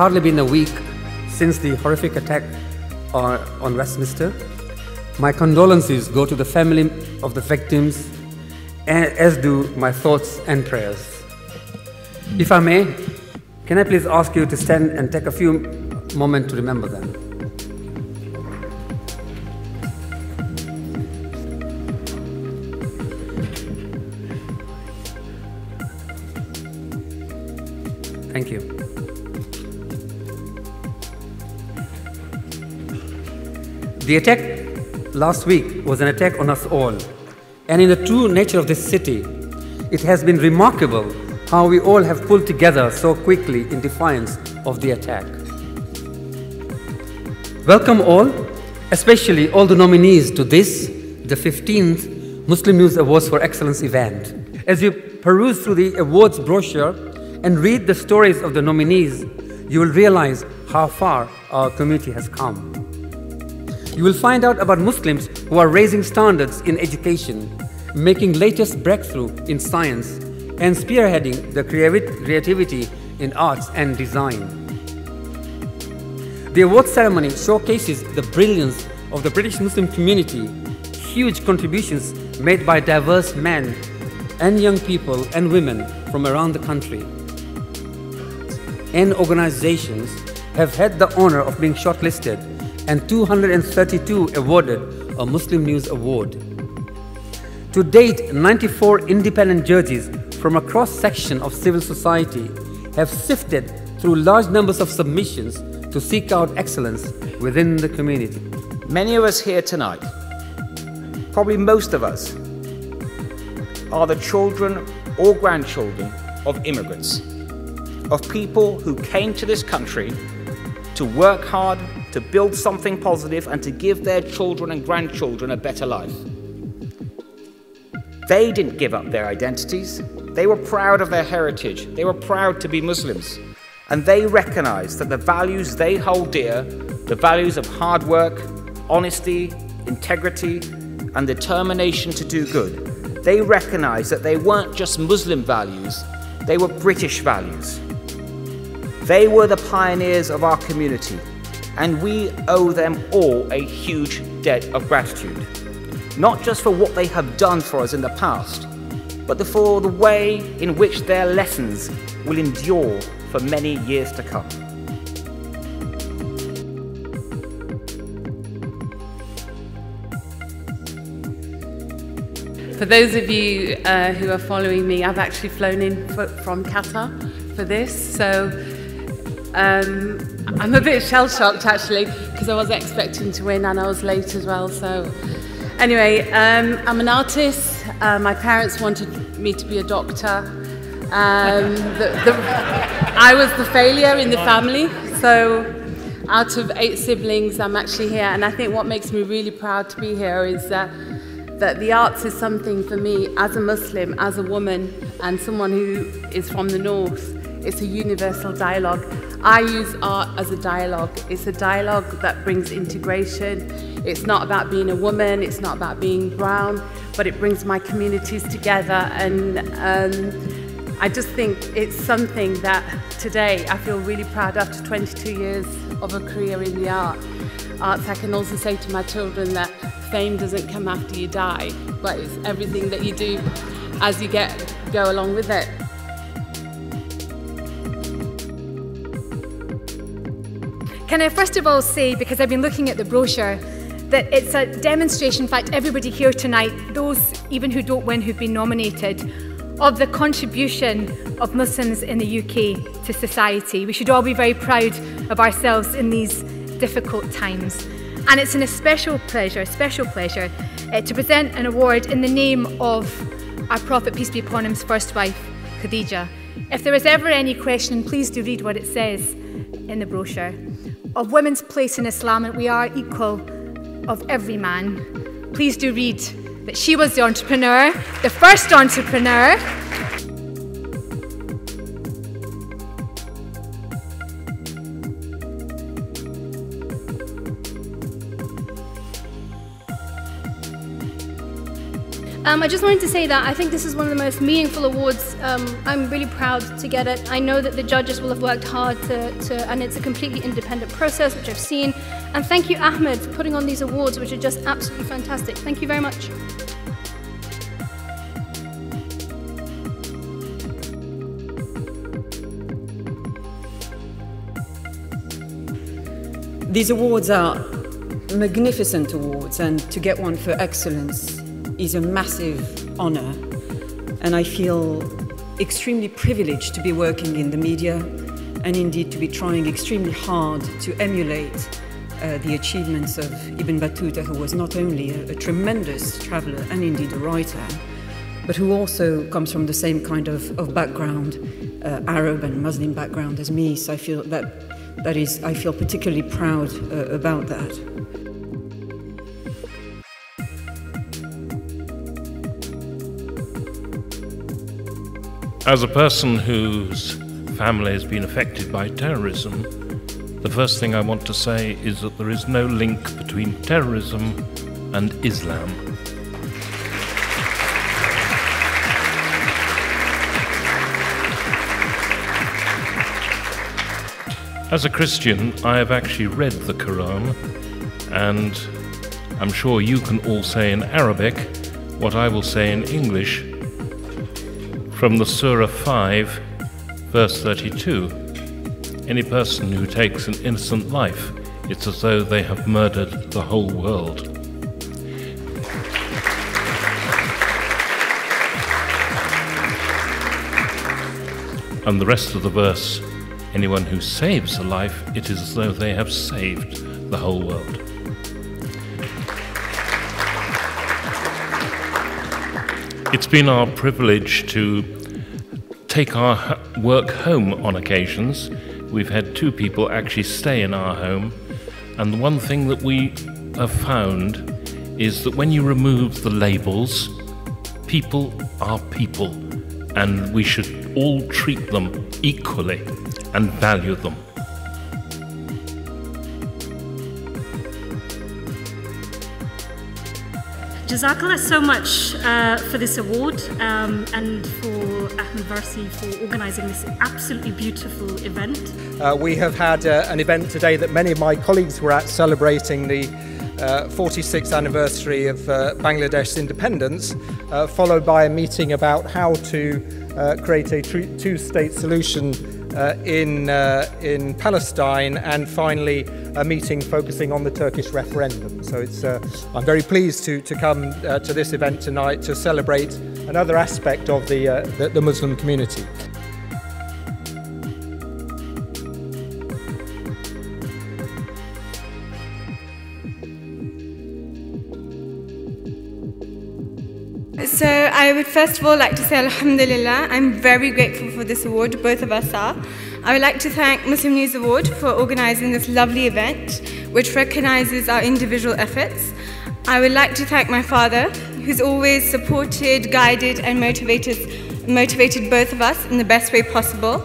hardly been a week since the horrific attack on Westminster. My condolences go to the family of the victims, as do my thoughts and prayers. If I may, can I please ask you to stand and take a few moments to remember them? Thank you. The attack last week was an attack on us all. And in the true nature of this city, it has been remarkable how we all have pulled together so quickly in defiance of the attack. Welcome all, especially all the nominees to this, the 15th Muslim News Awards for Excellence event. As you peruse through the awards brochure and read the stories of the nominees, you will realize how far our community has come. You will find out about Muslims who are raising standards in education, making latest breakthrough in science, and spearheading the creativity in arts and design. The award ceremony showcases the brilliance of the British Muslim community, huge contributions made by diverse men and young people and women from around the country. And organizations have had the honor of being shortlisted, and 232 awarded a Muslim News Award. To date, 94 independent judges from a cross-section of civil society have sifted through large numbers of submissions to seek out excellence within the community. Many of us here tonight, probably most of us, are the children or grandchildren of immigrants, of people who came to this country to work hard, to build something positive, and to give their children and grandchildren a better life. They didn't give up their identities. They were proud of their heritage. They were proud to be Muslims. And they recognized that the values they hold dear, the values of hard work, honesty, integrity, and determination to do good, they recognized that they weren't just Muslim values, they were British values. They were the pioneers of our community, and we owe them all a huge debt of gratitude. Not just for what they have done for us in the past, but for the way in which their lessons will endure for many years to come. For those of you who are following me, I've actually flown in from Qatar for this, so I'm a bit shell-shocked actually, because I wasn't expecting to win and I was late as well. So anyway, I'm an artist. My parents wanted me to be a doctor. I was the failure in the family, so out of 8 siblings, I'm actually here. And I think what makes me really proud to be here is that the arts is something for me as a Muslim, as a woman, and someone who is from the north. It's a universal dialogue. I use art as a dialogue. It's a dialogue that brings integration. It's not about being a woman, it's not about being brown, but it brings my communities together. And I just think it's something that today I feel really proud after 22 years of a career in the arts. I can also say to my children that fame doesn't come after you die, but it's everything that you do as you go along with it. Can I first of all say, because I've been looking at the brochure, that it's a demonstration, in fact everybody here tonight, those even who don't win who've been nominated, of the contribution of Muslims in the UK to society. We should all be very proud of ourselves in these difficult times. And it's a special pleasure to present an award in the name of our Prophet, peace be upon him's first wife, Khadija. If there is ever any question, please do read what it says in the brochure. Of women's place in Islam, and we are equal of every man. Please do read that she was the entrepreneur, the first entrepreneur. I just wanted to say that I think this is one of the most meaningful awards. I'm really proud to get it. I know that the judges will have worked hard and it's a completely independent process, which I've seen. And thank you, Ahmed, for putting on these awards, which are just absolutely fantastic. Thank you very much. These awards are magnificent awards, and to get one for excellence is a massive honor. And I feel extremely privileged to be working in the media and indeed to be trying extremely hard to emulate the achievements of Ibn Battuta, who was not only a tremendous traveller and indeed a writer, but who also comes from the same kind of background, Arab and Muslim background as me. So I feel I feel particularly proud about that. As a person whose family has been affected by terrorism, the first thing I want to say is that there is no link between terrorism and Islam. As a Christian, I have actually read the Quran, and I'm sure you can all say in Arabic what I will say in English from the Surah 5, verse 32. Any person who takes an innocent life, it's as though they have murdered the whole world. And the rest of the verse, anyone who saves a life, it is as though they have saved the whole world. It's been our privilege to take our work home on occasions. We've had 2 people actually stay in our home, and the one thing that we have found is that when you remove the labels, people are people, and we should all treat them equally and value them. Jazakallah so much for this award and for Ahmed Varsi for organising this absolutely beautiful event. We have had an event today that many of my colleagues were at, celebrating the 46th anniversary of Bangladesh's independence, followed by a meeting about how to create a two-state solution in Palestine, and finally a meeting focusing on the Turkish referendum. So I'm very pleased to come to this event tonight to celebrate another aspect of the Muslim community. So I would first of all like to say Alhamdulillah. I'm very grateful for this award, both of us are. I would like to thank Muslim News Award for organising this lovely event, which recognises our individual efforts. I would like to thank my father, who's always supported, guided and motivated both of us in the best way possible.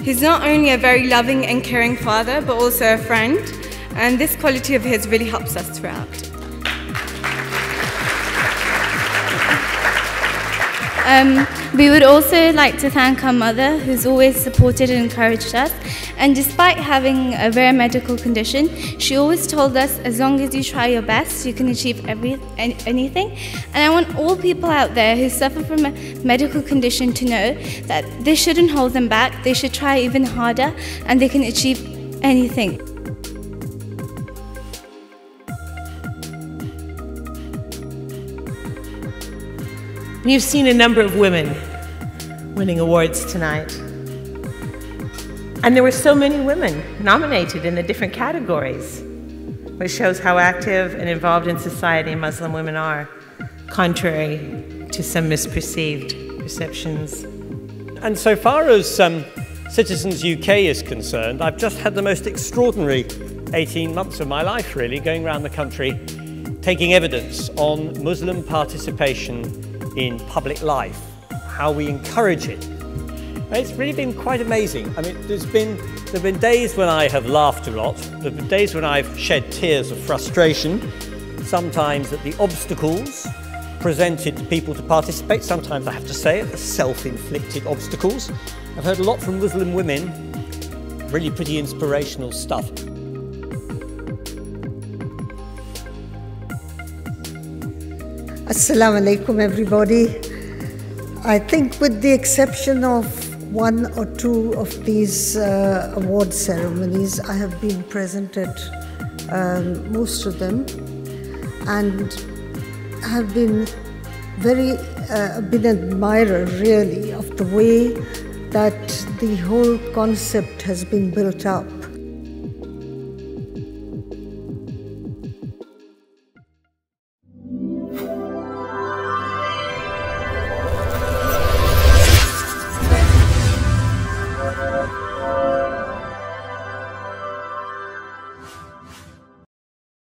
He's not only a very loving and caring father, but also a friend, and this quality of his really helps us throughout. We would also like to thank our mother, who's always supported and encouraged us. And despite having a rare medical condition, she always told us, as long as you try your best, you can achieve anything. And I want all people out there who suffer from a medical condition to know that this shouldn't hold them back. They should try even harder, and they can achieve anything. We've seen a number of women winning awards tonight. And there were so many women nominated in the different categories, which shows how active and involved in society Muslim women are, contrary to some misperceived perceptions. And so far as Citizens UK is concerned, I've just had the most extraordinary 18 months of my life, really, going around the country, taking evidence on Muslim participation in public life, how we encourage it. It's really been quite amazing. I mean, there have been days when I have laughed a lot, there have been days when I've shed tears of frustration, sometimes at the obstacles presented to people to participate. Sometimes I have to say it, the self-inflicted obstacles. I've heard a lot from Muslim women, really pretty inspirational stuff. Assalamu alaikum, everybody. I think with the exception of one or two of these award ceremonies, I have been present at most of them, and have been been an admirer really of the way that the whole concept has been built up.